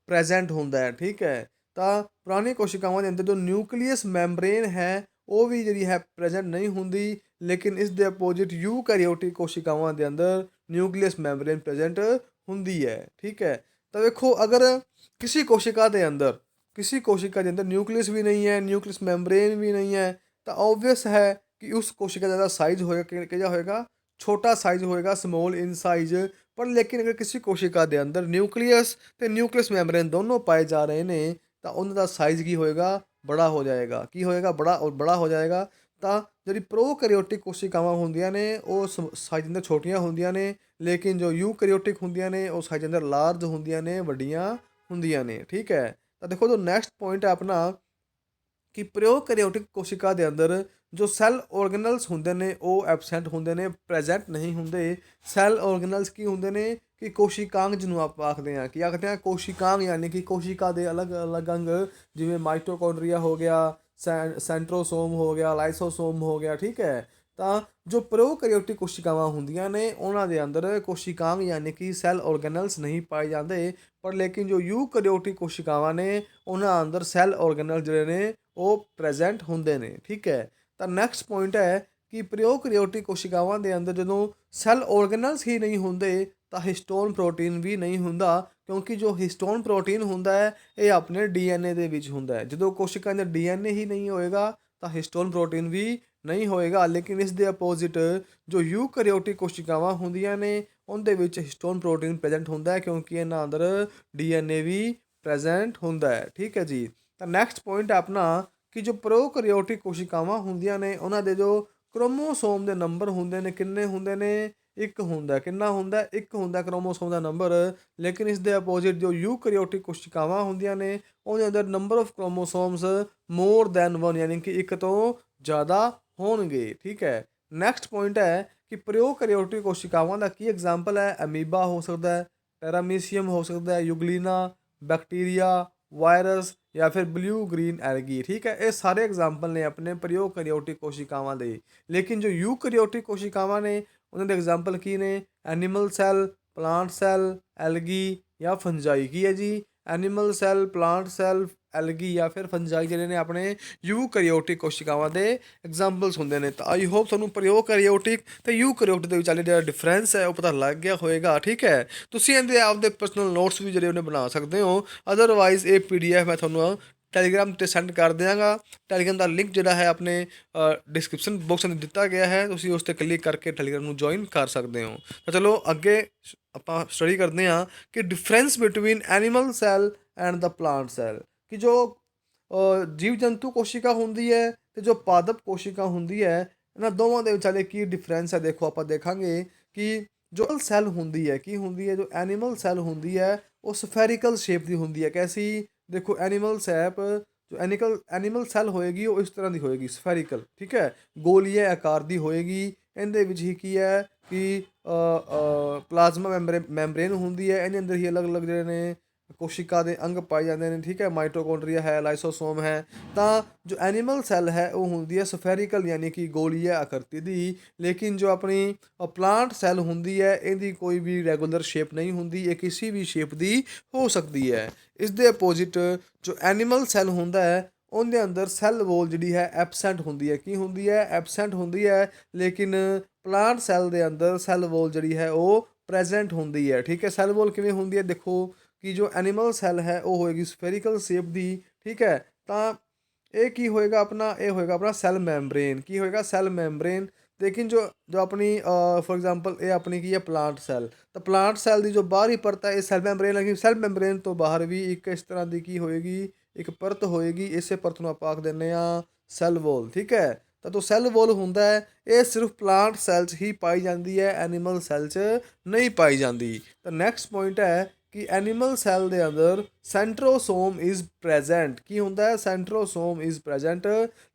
ਪ੍ਰੈਜੈਂਟ ਹੁੰਦਾ ਹੈ। ਠੀਕ ਹੈ, ਤਾਂ ਪੁਰਾਣੀ ਕੋਸ਼ਿਕਾਵਾਂ ਦੇ ਅੰਦਰ ਜੋ ਨਿਊਕਲੀਅਸ ਮੈਂਬਰੇਨ ਹੈ ਉਹ ਵੀ ਜਿਹੜੀ ਹੈ ਪ੍ਰੈਜੈਂਟ ਨਹੀਂ ਹੁੰਦੀ, ਲੇਕਿਨ ਇਸ ਦੇ ਅਪੋਜਿਟ ਯੂਕੈਰੀਓਟਿਕ ਕੋਸ਼ਿਕਾਵਾਂ ਦੇ ਅੰਦਰ ਨਿਊਕਲੀਅਸ ਮੈਂਬਰੇਨ ਪ੍ਰੈਜੈਂਟ ਹੁੰਦੀ ਹੈ। ਠੀਕ ਹੈ, ਤਾਂ ਵੇਖੋ ਅਗਰ किसी कोशिका के अंदर, किसी कोशिका के अंदर न्यूक्लियस भी नहीं है, न्यूक्लियस मैम्ब्रेन भी नहीं है, तो ऑब्वियस है कि उस कोशिका का ज़्यादा साइज होएगा, क्या होएगा, छोटा साइज होएगा, स्मॉल इन साइज। पर लेकिन अगर किसी कोशिका के अंदर न्यूक्लियस तो न्यूक्लियस मैम्ब्रेन दोनों पाए जा रहे हैं, तो उनका साइज की होएगा, बड़ा हो जाएगा, की होएगा, बड़ा और बड़ा हो जाएगा। ਤਾਂ ਜਿਹੜੀ ਪ੍ਰੋਕੈਰੀਓਟਿਕ ਕੋਸ਼ਿਕਾਵਾਂ ਹੁੰਦੀਆਂ ਨੇ ਉਹ ਸਾਈਜ਼ ਅੰਦਰ ਛੋਟੀਆਂ ਹੁੰਦੀਆਂ ਨੇ, ਲੇਕਿਨ ਜੋ ਯੂਕੈਰੀਓਟਿਕ ਹੁੰਦੀਆਂ ਨੇ ਉਹ ਸਾਈਜ਼ ਅੰਦਰ ਲਾਰਜ ਹੁੰਦੀਆਂ ਨੇ, ਵੱਡੀਆਂ ਹੁੰਦੀਆਂ ਨੇ। ਠੀਕ ਹੈ, ਤਾਂ ਦੇਖੋ ਜੋ ਨੈਕਸਟ ਪੁਆਇੰਟ ਹੈ ਆਪਣਾ ਕਿ ਪ੍ਰੋਕੈਰੀਓਟਿਕ ਕੋਸ਼ਿਕਾ ਦੇ ਅੰਦਰ ਜੋ ਸੈੱਲ ਔਰਗੇਨਲਸ ਹੁੰਦੇ ਨੇ ਉਹ ਐਬਸੈਂਟ ਹੁੰਦੇ ਨੇ, ਪ੍ਰੈਜੈਂਟ ਨਹੀਂ ਹੁੰਦੇ। ਸੈੱਲ ਔਰਗੇਨਲਸ ਕੀ ਹੁੰਦੇ ਨੇ ਕਿ ਕੋਸ਼ਿਕਾਂਗ, ਜਿਹਨੂੰ ਆਪਾਂ ਆਖਦੇ ਹਾਂ, ਕੀ ਆਖਦੇ ਹਾਂ, ਕੋਸ਼ਿਕਾਂਗ, ਯਾਨੀ ਕਿ ਕੋਸ਼ਿਕਾ ਦੇ ਅਲੱਗ ਅਲੱਗ ਅੰਗ, ਜਿਵੇਂ ਮਾਈਟੋਕੌਂਡਰੀਆ ਹੋ ਗਿਆ, ਸੈਂਟਰੋਸੋਮ ਹੋ ਗਿਆ, ਲਾਈਸੋਸੋਮ ਹੋ ਗਿਆ। ਠੀਕ ਹੈ, ਤਾਂ ਜੋ ਪ੍ਰੋਕੈਰੀਓਟਿਕ ਕੋਸ਼ਿਕਾਵਾਂ ਹੁੰਦੀਆਂ ਨੇ ਉਹਨਾਂ ਦੇ ਅੰਦਰ ਕੋਸ਼ਿਕਾਂਗ ਯਾਨੀ ਕਿ ਸੈੱਲ ਔਰਗੇਨਲਸ ਨਹੀਂ ਪਾਏ ਜਾਂਦੇ, ਪਰ ਲੇਕਿਨ ਜੋ ਯੂਕੈਰੀਓਟਿਕ ਕੋਸ਼ਿਕਾਵਾਂ ਨੇ ਉਹਨਾਂ ਅੰਦਰ ਸੈੱਲ ਔਰਗੇਨਲ ਜਿਹੜੇ ਨੇ ਉਹ ਪ੍ਰੈਜੈਂਟ ਹੁੰਦੇ ਨੇ। ਠੀਕ ਹੈ, ਤਾਂ ਨੈਕਸਟ ਪੁਆਇੰਟ ਹੈ ਕਿ ਪ੍ਰੋਕੈਰੀਓਟਿਕ ਕੋਸ਼ਿਕਾਵਾਂ ਦੇ ਅੰਦਰ ਜਦੋਂ ਸੈੱਲ ਔਰਗੇਨਲਸ ਹੀ ਨਹੀਂ ਹੁੰਦੇ ਤਾਂ ਹਿਸਟੋਨ ਪ੍ਰੋਟੀਨ ਵੀ ਨਹੀਂ ਹੁੰਦਾ, ਕਿਉਂਕਿ ਜੋ ਹਿਸਟੋਨ ਪ੍ਰੋਟੀਨ ਹੁੰਦਾ ਹੈ ਇਹ ਆਪਣੇ ਡੀਐਨਏ ਦੇ ਵਿੱਚ ਹੁੰਦਾ ਹੈ। ਜਦੋਂ ਕੋਸ਼ਿਕਾ ਦੇ ਡੀਐਨਏ ਹੀ ਨਹੀਂ ਹੋਏਗਾ ਤਾਂ ਹਿਸਟੋਨ ਪ੍ਰੋਟੀਨ ਵੀ ਨਹੀਂ ਹੋਏਗਾ। ਲੇਕਿਨ ਇਸ ਦੇ ਅਪੋਜ਼ਿਟ ਜੋ ਯੂਕੈਰੀਓਟਿਕ ਕੋਸ਼ਿਕਾਵਾਂ ਹੁੰਦੀਆਂ ਨੇ ਉਹਦੇ ਵਿੱਚ ਹਿਸਟੋਨ ਪ੍ਰੋਟੀਨ ਪ੍ਰੈਜੈਂਟ ਹੁੰਦਾ ਹੈ, ਕਿਉਂਕਿ ਇਹਨਾਂ ਅੰਦਰ ਡੀਐਨਏ ਵੀ ਪ੍ਰੈਜੈਂਟ ਹੁੰਦਾ ਹੈ। ਠੀਕ ਹੈ ਜੀ, ਤਾਂ ਨੈਕਸਟ ਪੁਆਇੰਟ ਹੈ ਆਪਣਾ ਕਿ ਜੋ ਪ੍ਰੋਕੈਰੀਓਟਿਕ ਕੋਸ਼ਿਕਾਵਾਂ ਹੁੰਦੀਆਂ ਨੇ ਉਹਨਾਂ ਦੇ ਜੋ ਕ੍ਰੋਮੋਸੋਮ ਦੇ ਨੰਬਰ ਹੁੰਦੇ ਨੇ, ਕਿੰਨੇ ਹੁੰਦੇ ਨੇ, ਇੱਕ ਹੁੰਦਾ। ਕਿੰਨਾ ਹੁੰਦਾ, ਇੱਕ ਹੁੰਦਾ ਕ੍ਰੋਮੋਸੋਮ ਦਾ ਨੰਬਰ। ਲੇਕਿਨ ਇਸ ਦੇ ਅਪੋਜ਼ਿਟ ਜੋ ਯੂਕੈਰੀਓਟਿਕ ਕੋਸ਼ਿਕਾਵਾਂ ਹੁੰਦੀਆਂ ਨੇ ਉਹਦੇ ਅੰਦਰ number of chromosomes more than 1, ਯਾਨੀ ਕਿ ਇੱਕ ਤੋਂ ਜ਼ਿਆਦਾ ਹੋਣਗੇ। ਠੀਕ ਹੈ, ਨੈਕਸਟ ਪੁਆਇੰਟ ਹੈ ਕਿ ਪ੍ਰੋਕੈਰੀਓਟਿਕ ਕੋਸ਼ਿਕਾਵਾਂ ਦਾ ਕੀ ਐਗਜ਼ਾਮਪਲ ਹੈ। ਅਮੀਬਾ ਹੋ ਸਕਦਾ ਹੈ, ਪੈਰਾਮੀਸੀਅਮ ਹੋ ਸਕਦਾ ਹੈ, ਯੂਗਲੀਨਾ, ਬੈਕਟੀਰੀਆ, ਵਾਇਰਸ ਜਾਂ ਫਿਰ ਬਲੂ ਗ੍ਰੀਨ ਐਲਗੀ। ਠੀਕ ਹੈ, ਇਹ ਸਾਰੇ ਐਗਜ਼ਾਮਪਲ ਨੇ ਆਪਣੇ ਪ੍ਰੋਕੈਰੀਓਟਿਕ ਕੋਸ਼ਿਕਾਵਾਂ ਦੇ। ਲੇਕਿਨ ਜੋ ਯੂਕੈਰੀਓਟਿਕ ਕੋਸ਼ਿਕਾਵਾਂ ਨੇ ਉਹਨਾਂ ਦੇ ਐਗਜ਼ਾਮਪਲ ਕੀ ਨੇ। Animal cell, plant cell, algae ਜਾਂ ਫੰਜਾਈ। ਕੀ ਹੈ ਜੀ, animal cell, plant cell, algae ਜਾਂ ਫਿਰ ਫੰਜਾਈ ਜਿਹੜੇ ਨੇ ਆਪਣੇ ਯੂਕੈਰੀਓਟਿਕ ਕੋਸ਼ਿਕਾਵਾਂ ਦੇ ਐਗਜ਼ਾਮਪਲਸ ਹੁੰਦੇ ਨੇ। ਤਾਂ ਆਈ ਹੋਪ ਤੁਹਾਨੂੰ ਪ੍ਰੋਕੈਰੀਓਟਿਕ ਤੇ ਯੂਕੈਰੀਓਟਿਕ ਦੇ ਵਿਚਾਲੇ ਜਿਹੜਾ ਡਿਫਰੈਂਸ ਹੈ ਉਹ ਪਤਾ ਲੱਗ ਗਿਆ ਹੋਏਗਾ। ਠੀਕ ਹੈ, ਤੁਸੀਂ ਇਹਦੇ ਆਪਦੇ ਪਰਸਨਲ ਨੋਟਸ ਵੀ ਜਿਹੜੇ ਉਹਨੇ ਬਣਾ ਸਕਦੇ ਹੋ। ਅਦਰਵਾਈਜ਼ ਇਹ PDF ਮੈਂ ਤੁਹਾਨੂੰ ਟੈਲੀਗ੍ਰਾਮ 'ਤੇ ਸੈਂਡ ਕਰ ਦਿਆਂਗਾ। ਟੈਲੀਗ੍ਰਾਮ ਦਾ ਲਿੰਕ ਜਿਹੜਾ ਹੈ ਆਪਣੇ ਡਿਸਕ੍ਰਿਪਸ਼ਨ ਬਾਕਸ ਵਿੱਚ ਦਿੱਤਾ ਗਿਆ ਹੈ, ਤੁਸੀਂ ਉਸ 'ਤੇ ਕਲਿੱਕ ਕਰਕੇ ਟੈਲੀਗ੍ਰਾਮ ਨੂੰ ਜੁਆਇਨ ਕਰ ਸਕਦੇ ਹੋ। ਤਾਂ ਚਲੋ ਅੱਗੇ ਆਪਾਂ ਸਟੱਡੀ ਕਰਦੇ ਹਾਂ ਕਿ difference between animal cell and the plant cell. ਕਿ ਜੋ ਜੀਵ ਜੰਤੂ ਕੋਸ਼ਿਕਾ ਹੁੰਦੀ ਹੈ ਅਤੇ ਜੋ ਪਾਦਪ ਕੋਸ਼ਿਕਾ ਹੁੰਦੀ ਹੈ, ਇਹਨਾਂ ਦੋਵਾਂ ਦੇ ਵਿਚਾਲੇ ਕੀ ਡਿਫਰੈਂਸ ਹੈ। ਦੇਖੋ ਆਪਾਂ ਦੇਖਾਂਗੇ ਕਿ ਜੋ ਸੈੱਲ ਹੁੰਦੀ ਹੈ ਕੀ ਹੁੰਦੀ ਹੈ, ਜੋ ਐਨੀਮਲ ਸੈੱਲ ਹੁੰਦੀ ਹੈ ਉਹ ਸਫੈਰੀਕਲ ਸ਼ੇਪ ਦੀ ਹੁੰਦੀ ਹੈ। ਕੈਸੀ, ਦੇਖੋ ਐਨੀਮਲ ਸੈਪ ਜੋ ਐਨੀਮਲ ਸੈੱਲ ਹੋਏਗੀ ਉਹ ਇਸ ਤਰ੍ਹਾਂ ਦੀ ਹੋਏਗੀ, ਸਫੈਰੀਕਲ। ਠੀਕ ਹੈ, ਗੋਲੀਏ ਆਕਾਰ ਦੀ ਹੋਏਗੀ। ਇਹਦੇ ਵਿੱਚ ਹੀ ਕੀ ਹੈ ਕਿ ਪਲਾਜ਼ਮਾ ਮੈਂਬਰੇਨ ਹੁੰਦੀ ਹੈ। ਇਹਦੇ ਅੰਦਰ ਹੀ ਅਲੱਗ ਅਲੱਗ ਜਿਹੜੇ ਨੇ ਕੋਸ਼ਿਕਾ ਦੇ ਅੰਗ ਪਾਏ ਜਾਂਦੇ ਨੇ। ਠੀਕ ਹੈ, ਮਾਈਟੋਕੌਂਡਰੀਆ ਹੈ, ਲਾਈਸੋਸੋਮ ਹੈ। ਤਾਂ ਜੋ ਐਨੀਮਲ ਸੈੱਲ ਹੈ ਉਹ ਹੁੰਦੀ ਹੈ ਸਫੈਰੀਕਲ ਯਾਨੀ ਕਿ ਗੋਲੀਏ ਆਕ੍ਰਿਤੀ ਦੀ। ਲੇਕਿਨ ਜੋ ਆਪਣੀ ਪਲਾਂਟ ਸੈੱਲ ਹੁੰਦੀ ਹੈ ਇਹਦੀ ਕੋਈ ਵੀ ਰੈਗੂਲਰ ਸ਼ੇਪ ਨਹੀਂ ਹੁੰਦੀ, ਇਹ ਕਿਸੇ ਵੀ ਸ਼ੇਪ ਦੀ ਹੋ ਸਕਦੀ ਹੈ। ਇਸ ਦੇ ਅਪੋਜ਼ਿਟ ਜੋ ਐਨੀਮਲ ਸੈੱਲ ਹੁੰਦਾ ਹੈ ਉਹਦੇ ਅੰਦਰ ਸੈੱਲ ਵੋਲ ਜਿਹੜੀ ਹੈ ਐਬਸੈਂਟ ਹੁੰਦੀ ਹੈ। ਕੀ ਹੁੰਦੀ ਹੈ, ਐਬਸੈਂਟ ਹੁੰਦੀ ਹੈ। ਲੇਕਿਨ ਪਲਾਂਟ ਸੈੱਲ ਦੇ ਅੰਦਰ ਸੈੱਲ ਵੋਲ ਜਿਹੜੀ ਹੈ ਉਹ ਪ੍ਰੈਜੈਂਟ ਹੁੰਦੀ ਹੈ। ਠੀਕ ਹੈ, ਸੈੱਲ ਵੋਲ ਕਿਵੇਂ ਹੁੰਦੀ ਹੈ, ਦੇਖੋ ਕਿ ਜੋ ਐਨੀਮਲ ਸੈੱਲ ਹੈ ਉਹ ਹੋਏਗੀ ਸਫੈਰੀਕਲ ਸ਼ੇਪ ਦੀ। ਠੀਕ ਹੈ, ਤਾਂ ਇਹ ਕੀ ਹੋਏਗਾ ਆਪਣਾ, ਇਹ ਹੋਏਗਾ ਆਪਣਾ ਸੈੱਲ ਮੈਂਬਰੇਨ। ਕੀ ਹੋਏਗਾ, ਸੈੱਲ ਮੈਂਬਰੇਨ। ਲੇਕਿਨ ਜੋ ਆਪਣੀ ਫੋਰ ਐਗਜ਼ਾਮਪਲ ਇਹ ਆਪਣੀ ਕੀ ਹੈ ਪਲਾਂਟ ਸੈੱਲ। ਤਾਂ ਪਲਾਂਟ ਸੈੱਲ ਦੀ ਜੋ ਬਾਹਰੀ ਪਰਤ ਹੈ ਇਹ ਸੈੱਲ ਮੈਂਬਰੇਨ ਹੈਗੀ। ਸੈੱਲ ਮੈਂਬਰੇਨ ਤੋਂ ਬਾਹਰ ਵੀ ਇੱਕ ਇਸ ਤਰ੍ਹਾਂ ਦੀ ਕੀ ਹੋਏਗੀ, ਇੱਕ ਪਰਤ ਹੋਏਗੀ। ਇਸੇ ਪਰਤ ਨੂੰ ਆਪਾਂ ਆਖ ਦਿੰਦੇ ਹਾਂ ਸੈੱਲ ਵੋਲ। ਠੀਕ ਹੈ, ਤਾਂ ਜੋ ਸੈੱਲ ਵੋਲ ਹੁੰਦਾ ਹੈ ਇਹ ਸਿਰਫ ਪਲਾਂਟ ਸੈੱਲ 'ਚ ਹੀ ਪਾਈ ਜਾਂਦੀ ਹੈ, ਐਨੀਮਲ ਸੈੱਲ 'ਚ ਨਹੀਂ ਪਾਈ ਜਾਂਦੀ। ਤਾਂ ਨੈਕਸਟ ਪੁਆਇੰਟ ਹੈ ਕਿ ਐਨੀਮਲ ਸੈੱਲ ਦੇ ਅੰਦਰ ਸੈਂਟਰੋਸੋਮ ਇਜ਼ ਪ੍ਰੈਜੈਂਟ। ਕੀ ਹੁੰਦਾ ਹੈ, ਸੈਂਟਰੋਸੋਮ ਇਜ਼ ਪ੍ਰੈਜੈਂਟ।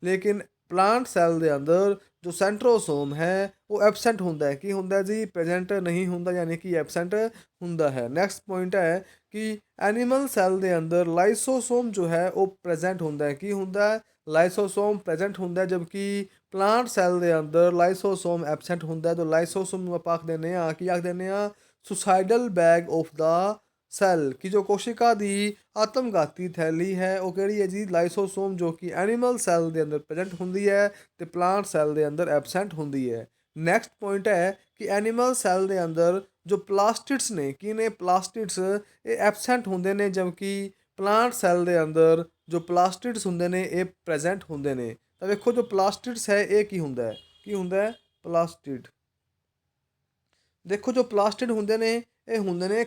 ਲੇਕਿਨ ਪਲਾਂਟ ਸੈੱਲ ਦੇ ਅੰਦਰ ਜੋ ਸੈਂਟਰੋਸੋਮ ਹੈ ਉਹ ਐਬਸੈਂਟ ਹੁੰਦਾ ਹੈ। ਕੀ ਹੁੰਦਾ ਜੀ, ਪ੍ਰੈਜੈਂਟ ਨਹੀਂ ਹੁੰਦਾ ਯਾਨੀ ਕਿ ਐਬਸੈਂਟ ਹੁੰਦਾ ਹੈ। ਨੈਕਸਟ ਪੁਆਇੰਟ ਹੈ ਕਿ ਐਨੀਮਲ ਸੈੱਲ ਦੇ ਅੰਦਰ ਲਾਈਸੋਸੋਮ ਜੋ ਹੈ ਉਹ ਪ੍ਰੈਜੈਂਟ ਹੁੰਦਾ ਹੈ। ਕੀ ਹੁੰਦਾ ਹੈ, ਲਾਈਸੋਸੋਮ ਪ੍ਰੈਜੈਂਟ ਹੁੰਦਾ, ਜਦਕਿ ਪਲਾਂਟ ਸੈੱਲ ਦੇ ਅੰਦਰ ਲਾਈਸੋਸੋਮ ਐਬਸੈਂਟ ਹੁੰਦਾ। ਤਾਂ ਲਾਈਸੋਸੋਮ ਨੂੰ ਆਪਾਂ ਆਖ ਦਿੰਦੇ ਹਾਂ, ਕੀ ਆਖ ਦਿੰਦੇ ਹਾਂ, suicidal bag of the cell. ਕਿ ਜੋ ਕੋਸ਼ਿਕਾ ਦੀ ਆਤਮਘਾਤੀ ਥੈਲੀ ਹੈ ਉਹ ਕਿਹੜੀ ਹੈ ਜੀ, ਲਾਈਸੋਸੋਮ, ਜੋ ਕਿ ਐਨੀਮਲ ਸੈੱਲ ਦੇ ਅੰਦਰ ਪ੍ਰੈਜੈਂਟ ਹੁੰਦੀ ਹੈ ਅਤੇ ਪਲਾਂਟ ਸੈੱਲ ਦੇ ਅੰਦਰ ਐਬਸੈਂਟ ਹੁੰਦੀ ਹੈ। ਨੈਕਸਟ ਪੁਆਇੰਟ ਹੈ ਕਿ ਐਨੀਮਲ ਸੈੱਲ ਦੇ ਅੰਦਰ ਜੋ ਪਲਾਸਟਿਡਸ ਨੇ, ਕੀ ਨੇ ਪਲਾਸਟਿਡਸ, ਇਹ ਐਬਸੈਂਟ ਹੁੰਦੇ ਨੇ, ਜਦਕਿ ਪਲਾਂਟ ਸੈੱਲ ਦੇ ਅੰਦਰ ਜੋ ਪਲਾਸਟਿਡਸ ਹੁੰਦੇ ਨੇ ਇਹ ਪ੍ਰੈਜੈਂਟ ਹੁੰਦੇ ਨੇ। ਤਾਂ ਵੇਖੋ ਜੋ ਪਲਾਸਟਿਡਸ ਹੈ ਇਹ ਕੀ ਹੁੰਦਾ ਹੈ, ਕੀ ਹੁੰਦਾ ਹੈ ਪਲਾਸਟਿਡ। ਦੇਖੋ ਜੋ ਪਲਾਸਟਿਡ ਹੁੰਦੇ ਨੇ ਇਹ ਹੁੰਦੇ ਨੇ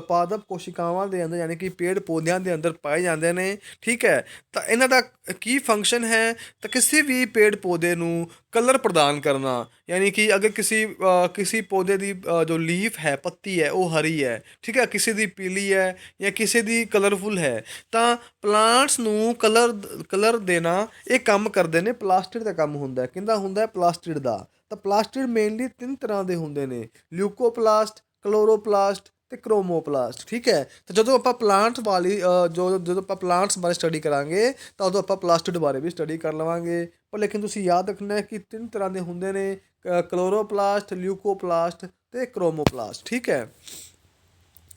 ਪਾਦਪ ਕੋਸ਼ਿਕਾਵਾਂ ਦੇ ਅੰਦਰ ਯਾਨੀ ਕਿ ਪੇੜ ਪੌਦਿਆਂ ਦੇ ਅੰਦਰ ਪਾਏ ਜਾਂਦੇ ਨੇ। ਠੀਕ ਹੈ, ਤਾਂ ਇਹਨਾਂ ਦਾ ਕੀ ਫੰਕਸ਼ਨ ਹੈ, ਤਾਂ ਕਿਸੇ ਵੀ ਪੇੜ ਪੌਦੇ ਨੂੰ ਕਲਰ ਪ੍ਰਦਾਨ ਕਰਨਾ। ਯਾਨੀ ਕਿ ਅਗਰ ਕਿਸੇ ਪੌਦੇ ਦੀ ਜੋ ਲੀਫ ਹੈ, ਪੱਤੀ ਹੈ ਉਹ ਹਰੀ ਹੈ, ਠੀਕ ਹੈ, ਕਿਸੇ ਦੀ ਪੀਲੀ ਹੈ ਜਾਂ ਕਿਸੇ ਦੀ ਕਲਰਫੁਲ ਹੈ, ਤਾਂ ਪਲਾਂਟਸ ਨੂੰ ਕਲਰ ਦੇਣਾ ਇਹ ਕੰਮ ਕਰਦੇ ਨੇ, ਪਲਾਸਟਿਡ ਦਾ ਕੰਮ ਹੁੰਦਾ। ਕਿਹਦਾ ਹੁੰਦਾ, ਪਲਾਸਟਿਡ ਦਾ। ਤਾਂ ਪਲਾਸਟਿਡ ਮੇਨਲੀ 3 ਤਰ੍ਹਾਂ ਦੇ ਹੁੰਦੇ ਨੇ, ਲਿਊਕੋਪਲਾਸਟ, ਕਲੋਰੋਪਲਾਸਟ ਅਤੇ ਕ੍ਰੋਮੋਪਲਾਸਟ। ਠੀਕ ਹੈ, ਤਾਂ ਜਦੋਂ ਆਪਾਂ ਪਲਾਂਟਸ ਬਾਰੇ ਸਟੱਡੀ ਕਰਾਂਗੇ ਤਾਂ ਉਦੋਂ ਆਪਾਂ ਪਲਾਸਟਿਡ ਬਾਰੇ ਵੀ ਸਟੱਡੀ ਕਰ ਲਵਾਂਗੇ। ਪਰ ਲੇਕਿਨ ਤੁਸੀਂ ਯਾਦ ਰੱਖਣਾ ਕਿ 3 ਤਰ੍ਹਾਂ ਦੇ ਹੁੰਦੇ ਨੇ, ਕਲੋਰੋਪਲਾਸਟ, ਲਿਊਕੋਪਲਾਸਟ ਅਤੇ ਕ੍ਰੋਮੋਪਲਾਸਟ। ਠੀਕ ਹੈ,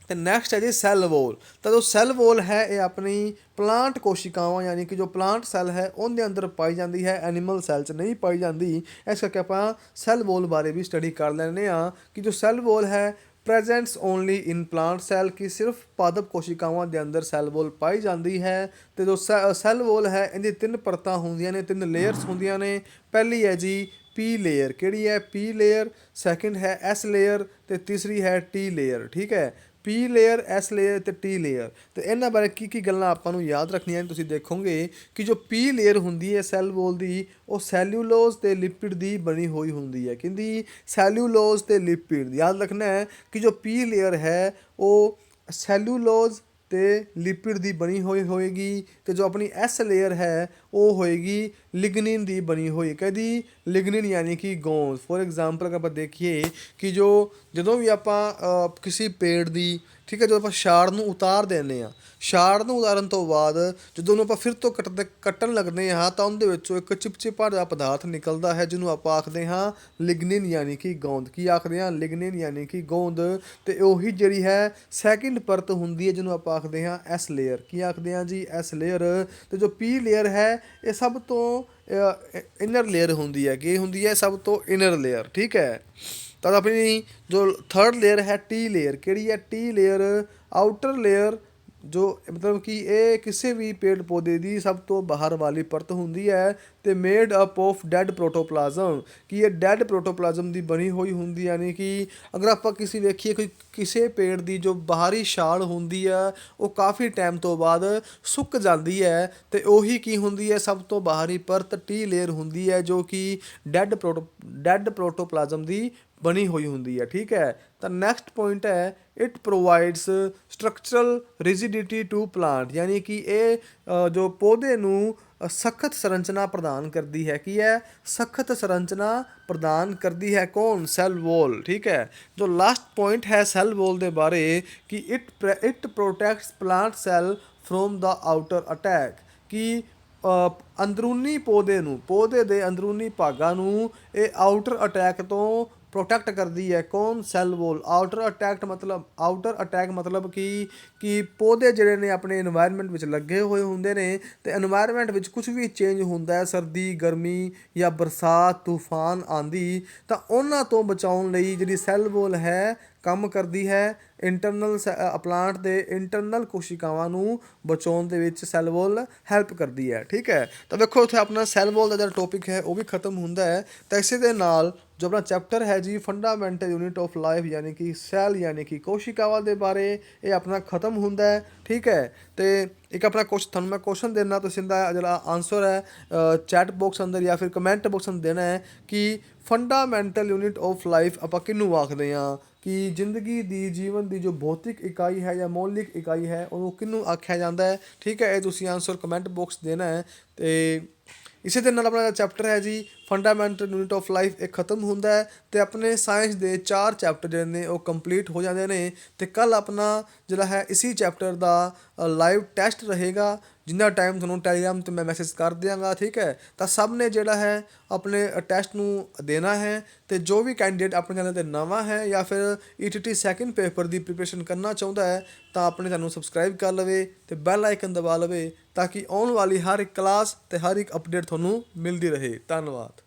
ਅਤੇ ਨੈਕਸਟ ਹੈ ਜੀ ਸੈੱਲ ਵੋਲ। ਤਾਂ ਜੋ ਸੈੱਲ ਵੋਲ ਹੈ ਇਹ ਆਪਣੀ ਪਲਾਂਟ ਕੋਸ਼ਿਕਾਵਾਂ ਯਾਨੀ ਕਿ ਜੋ ਪਲਾਂਟ ਸੈੱਲ ਹੈ ਉਹਦੇ ਅੰਦਰ ਪਾਈ ਜਾਂਦੀ ਹੈ, ਐਨੀਮਲ ਸੈੱਲ 'ਚ ਨਹੀਂ ਪਾਈ ਜਾਂਦੀ। ਇਸ ਕਰਕੇ ਆਪਾਂ ਸੈੱਲ ਵੋਲ ਬਾਰੇ ਵੀ ਸਟੱਡੀ ਕਰ ਲੈਂਦੇ ਹਾਂ ਕਿ ਜੋ ਸੈੱਲ ਵੋਲ ਹੈ ਪ੍ਰੈਜੈਂਟਸ ਓਨਲੀ ਇਨ ਪਲਾਂਟ ਸੈੱਲ, ਕਿ ਸਿਰਫ ਪਾਦਪ ਕੋਸ਼ਿਕਾਵਾਂ ਦੇ ਅੰਦਰ ਸੈੱਲ ਵੋਲ ਪਾਈ ਜਾਂਦੀ ਹੈ। ਅਤੇ ਜੋ ਸੈੱਲ ਵੋਲ ਹੈ ਇਹਦੀ 3 ਪਰਤਾਂ ਹੁੰਦੀਆਂ ਨੇ, 3 ਲੇਅਰਸ ਹੁੰਦੀਆਂ ਨੇ। ਪਹਿਲੀ ਹੈ ਜੀ ਪੀ ਲੇਅਰ। ਕਿਹੜੀ ਹੈ, ਪੀ ਲੇਅਰ। ਸੈਕਿੰਡ ਹੈ ਐਸ ਲੇਅਰ ਅਤੇ ਤੀਸਰੀ ਹੈ ਟੀ ਲੇਅਰ। ਠੀਕ ਹੈ, ਪੀ ਲੇਅਰ, ਐਸ ਲੇਅਰ ਅਤੇ ਟੀ ਲੇਅਰ। ਅਤੇ ਇਹਨਾਂ ਬਾਰੇ ਕੀ ਕੀ ਗੱਲਾਂ ਆਪਾਂ ਨੂੰ ਯਾਦ ਰੱਖਣੀਆਂ ਨੇ, ਤੁਸੀਂ ਦੇਖੋਗੇ ਕਿ ਜੋ ਪੀ ਲੇਅਰ ਹੁੰਦੀ ਹੈ ਸੈੱਲ ਵੋਲ ਦੀ ਉਹ ਸੈਲੂਲੋਜ਼ ਅਤੇ ਲਿਪਿਡ ਦੀ ਬਣੀ ਹੋਈ ਹੁੰਦੀ ਹੈ। ਕਹਿੰਦੀ ਸੈਲੂਲੋਜ਼ ਅਤੇ ਲਿਪਿਡ। ਯਾਦ ਰੱਖਣਾ ਹੈ ਕਿ ਜੋ ਪੀ ਲੇਅਰ ਹੈ ਉਹ ਸੈਲੂਲੋਜ਼ ਤੇ ਲਿਪਿਡ ਦੀ ਬਣੀ ਹੋਈ ਹੋਏਗੀ, ਤੇ ਜੋ ਆਪਣੀ ਐਸ ਲੇਅਰ ਹੈ ਉਹ ਹੋਏਗੀ ਲਿਗਨਿਨ ਦੀ ਬਣੀ ਹੋਈ। ਕਹਦੀ ਲਿਗਨਿਨ ਯਾਨੀ ਕਿ ਗੋਂਦ। ਫੋਰ ਐਗਜ਼ਾਮਪਲ ਅਗਰ ਆਪਾਂ ਦੇਖੀਏ ਕਿ ਜਦੋਂ ਵੀ ਆਪਾਂ ਕਿਸੇ ਪੇੜ ਦੀ, ਠੀਕ ਹੈ, ਜਦੋਂ ਆਪਾਂ ਛਾੜ ਨੂੰ ਉਤਾਰ ਦਿੰਦੇ ਹਾਂ, ਛਾੜ ਨੂੰ ਉਤਾਰਨ ਤੋਂ ਬਾਅਦ ਜਦੋਂ ਉਹਨੂੰ ਆਪਾਂ ਫਿਰ ਤੋਂ ਕੱਟਣ ਲੱਗਦੇ ਹਾਂ ਤਾਂ ਉਹਦੇ ਵਿੱਚੋਂ ਇੱਕ ਚਿਪਚਿਪਾ ਜਿਹਾ ਪਦਾਰਥ ਨਿਕਲਦਾ ਹੈ ਜਿਹਨੂੰ ਆਪਾਂ ਆਖਦੇ ਹਾਂ ਲਿਗਨਿਨ ਯਾਨੀ ਕਿ ਗੋਂਦ। ਕੀ ਆਖਦੇ ਹਾਂ? ਲਿਗਨਿਨ ਯਾਨੀ ਕਿ ਗੋਂਦ। ਤੇ ਉਹੀ ਜਿਹੜੀ ਹੈ ਸੈਕਿੰਡ ਪਰਤ ਹੁੰਦੀ ਹੈ ਜਿਹਨੂੰ ਆਪਾਂ ਆਖਦੇ ਹਾਂ ਐਸ ਲੇਅਰ। ਕੀ ਆਖਦੇ ਹਾਂ ਜੀ? S layer. ਤੇ ਜੋ ਪੀ ਲੇਅਰ ਹੈ ਇਹ ਸਭ ਤੋਂ ਇਨਰ ਲੇਅਰ ਹੁੰਦੀ ਹੈ। ਕੀ ਹੁੰਦੀ ਹੈ? ਸਭ ਤੋਂ ਇਨਰ ਲੇਅਰ। ਠੀਕ ਹੈ। ਤਾਂ ਆਪਣੀ ਜੋ ਥਰਡ ਲੇਅਰ ਹੈ ਟੀ ਲੇਅਰ। ਕਿਹੜੀ ਹੈ? T layer. ਆਊਟਰ ਲੇਅਰ ਜੋ ਮਤਲਬ ਕਿ ਇਹ ਕਿਸੇ ਵੀ ਪੇੜ ਪੌਦੇ ਦੀ ਸਭ ਤੋਂ ਬਾਹਰ ਵਾਲੀ ਪਰਤ ਹੁੰਦੀ ਹੈ ਤੇ ਮੇਡ ਅਪ ਆਫ ਡੈਡ ਪ੍ਰੋਟੋਪਲਾਜ਼ਮ। ਕਿ ਇਹ ਡੈਡ ਪ੍ਰੋਟੋਪਲਾਜ਼ਮ ਦੀ ਬਣੀ ਹੋਈ ਹੁੰਦੀ, ਯਾਨੀ ਕਿ ਅਗਰ ਆਪਾਂ ਵੇਖੀਏ ਕੋਈ ਕਿਸੇ ਪੇੜ ਦੀ ਜੋ ਬਾਹਰੀ ਛਾਲ ਹੁੰਦੀ ਆ ਉਹ ਕਾਫੀ ਟਾਈਮ ਤੋਂ ਬਾਅਦ ਸੁੱਕ ਜਾਂਦੀ ਹੈ ਤੇ ਉਹੀ ਕੀ ਹੁੰਦੀ ਹੈ? ਸਭ ਤੋਂ ਬਾਹਰੀ ਪਰਤ ਟੀ ਲੇਅਰ ਹੁੰਦੀ ਹੈ ਜੋ ਕਿ ਡੈਡ ਪ੍ਰੋਟੋਪਲਾਜ਼ਮ ਦੀ ਬਣੀ ਹੋਈ ਹੁੰਦੀ ਹੈ। ਠੀਕ ਹੈ। ਤਾਂ ਨੈਕਸਟ ਪੁਆਇੰਟ ਹੈ ਇਟ ਪ੍ਰੋਵਾਈਡਸ ਸਟਰਕਚਰਲ ਰਿਜਿਡਿਟੀ ਟੂ ਪਲਾਂਟ। ਯਾਨੀ ਕਿ ਇਹ ਜੋ ਪੌਦੇ ਨੂੰ ਸਖਤ ਸੰਰਚਨਾ ਪ੍ਰਦਾਨ ਕਰਦੀ ਹੈ। ਕੀ ਹੈ? ਸਖਤ ਸੰਰਚਨਾ ਪ੍ਰਦਾਨ ਕਰਦੀ ਹੈ। ਕੌਣ? Cell wall. ਠੀਕ ਹੈ। ਜੋ ਲਾਸਟ ਪੁਆਇੰਟ ਹੈ ਸੈੱਲ ਵੋਲ ਦੇ ਬਾਰੇ ਕਿ it protects plant cell from the outer attack. ਕਿ ਅੰਦਰੂਨੀ ਪੌਦੇ ਦੇ ਅੰਦਰੂਨੀ ਭਾਗਾਂ ਨੂੰ ਇਹ ਆਊਟਰ ਅਟੈਕ ਤੋਂ ਪ੍ਰੋਟੈਕਟ ਕਰਦੀ ਹੈ। ਕੌਣ? Cell wall. ਆਊਟਰ ਅਟੈਕ ਮਤਲਬ ਕਿ ਪੌਦੇ ਜਿਹੜੇ ਨੇ ਆਪਣੇ ਇਨਵਾਇਰਮੈਂਟ ਵਿੱਚ ਲੱਗੇ ਹੋਏ ਹੁੰਦੇ ਨੇ ਤੇ ਇਨਵਾਇਰਮੈਂਟ ਵਿੱਚ ਕੁਛ ਵੀ ਚੇਂਜ ਹੁੰਦਾ ਹੈ, ਸਰਦੀ, ਗਰਮੀ ਜਾਂ ਬਰਸਾਤ, ਤੂਫਾਨ, ਆਂਧੀ, ਤਾਂ ਉਹਨਾਂ ਤੋਂ ਬਚਾਉਣ ਲਈ ਜਿਹੜੀ ਸੈੱਲ ਵੋਲ ਹੈ ਕੰਮ ਕਰਦੀ ਹੈ। ਪਲਾਂਟ ਦੇ ਇੰਟਰਨਲ ਕੋਸ਼ਿਕਾਵਾਂ ਨੂੰ ਬਚਾਉਣ ਦੇ ਵਿੱਚ ਸੈੱਲ ਵੋਲ ਹੈਲਪ ਕਰਦੀ ਹੈ। ਠੀਕ ਹੈ। ਤਾਂ ਵੇਖੋ ਉੱਥੇ ਆਪਣਾ ਸੈੱਲ ਵੋਲ ਦਾ ਜਿਹੜਾ ਟੋਪਿਕ ਹੈ ਉਹ ਵੀ ਖਤਮ ਹੁੰਦਾ ਹੈ। ਤਾਂ ਇਸੇ ਦੇ ਨਾਲ ਜੋ ਆਪਣਾ ਚੈਪਟਰ ਹੈ ਜੀ ਫੰਡਾਮੈਂਟਲ ਯੂਨਿਟ ਆਫ ਲਾਈਫ ਯਾਨੀ ਕਿ ਸੈੱਲ ਯਾਨੀ ਕਿ ਕੋਸ਼ਿਕਾਵਾਂ ਦੇ ਬਾਰੇ, ਇਹ ਆਪਣਾ ਖਤਮ ਹੁੰਦਾ ਹੈ। ਠੀਕ ਹੈ। ਤੇ ਇੱਕ ਆਪਣਾ ਤੁਹਾਨੂੰ ਮੈਂ ਕੁਐਸਚਨ ਦੇਣਾ, ਤੁਸੀਂ ਇਹਦਾ ਜਿਹੜਾ ਆਨਸਰ ਹੈ ਚੈਟ ਬਾਕਸ ਅੰਦਰ ਜਾਂ ਫਿਰ ਕਮੈਂਟ ਬਾਕਸ ਅੰਦਰ ਦੇਣਾ ਹੈ ਕਿ ਫੰਡਾਮੈਂਟਲ ਯੂਨਿਟ ਆਫ ਲਾਈਫ ਆਪਾਂ ਕਿਹਨੂੰ ਆਖਦੇ ਹਾਂ? ਕਿ ਜੀਵਨ ਦੀ ਜੋ ਭੌਤਿਕ ਇਕਾਈ ਹੈ ਜਾਂ ਮੌਲਿਕ ਇਕਾਈ ਹੈ ਉਹਨੂੰ ਕਿਹਨੂੰ ਆਖਿਆ ਜਾਂਦਾ ਹੈ? ਠੀਕ ਹੈ। ਇਹ ਤੁਸੀਂ ਆਨਸਰ ਕਮੈਂਟ ਬਾਕਸ ਦੇਣਾ ਹੈ। ਤੇ ਇਸੇ ਦੇ ਨਾਲ ਆਪਣਾ ਚੈਪਟਰ ਹੈ ਜੀ ਫੰਡਾਮੈਂਟਲ ਯੂਨਿਟ ਆਫ ਲਾਈਫ ਇਹ ਖਤਮ ਹੁੰਦਾ ਹੈ ਤੇ ਆਪਣੇ ਸਾਇੰਸ ਦੇ 4 ਚੈਪਟਰ ਜਿਹੜੇ ਨੇ ਉਹ ਕੰਪਲੀਟ ਹੋ ਜਾਂਦੇ ਨੇ। ਤੇ ਕੱਲ੍ਹ ਆਪਣਾ ਜਿਹੜਾ ਹੈ ਇਸੀ ਚੈਪਟਰ ਦਾ ਲਾਈਵ ਟੈਸਟ ਰਹੇਗਾ, ਜਿੰਨਾ ਟਾਈਮ ਤੁਹਾਨੂੰ ਟੈਲੀਗ੍ਰਾਮ 'ਤੇ ਮੈਂ ਮੈਸੇਜ ਕਰ ਦਿਆਂਗਾ। ਠੀਕ ਹੈ। ਤਾਂ ਸਭ ਨੇ ਜਿਹੜਾ ਹੈ ਆਪਣੇ ਟੈਸਟ ਨੂੰ ਦੇਣਾ ਹੈ ਤੇ ਜੋ ਵੀ ਕੈਂਡੀਡੇਟ ਆਪਣੇ ਚੈਨਲ 'ਤੇ ਨਵਾਂ ਹੈ ਜਾਂ ਫਿਰ ETT ਸੈਕਿੰਡ ਪੇਪਰ ਦੀ ਪ੍ਰੀਪਰੇਸ਼ਨ ਕਰਨਾ ਚਾਹੁੰਦਾ ਹੈ ਤਾਂ ਆਪਣੇ ਚੈਨਲ ਨੂੰ ਸਬਸਕ੍ਰਾਈਬ ਕਰ ਲਵੇ ਤੇ ਬੈਲ ਆਈਕਨ ਦਬਾ ਲਵੇ ਤਾਂ ਕਿ ਆਉਣ ਵਾਲੀ ਹਰ ਇੱਕ ਕਲਾਸ ਤੇ ਹਰ ਇੱਕ ਅਪਡੇਟ ਤੁਹਾਨੂੰ ਮਿਲਦੀ ਰਹੇ। ਧੰਨਵਾਦ।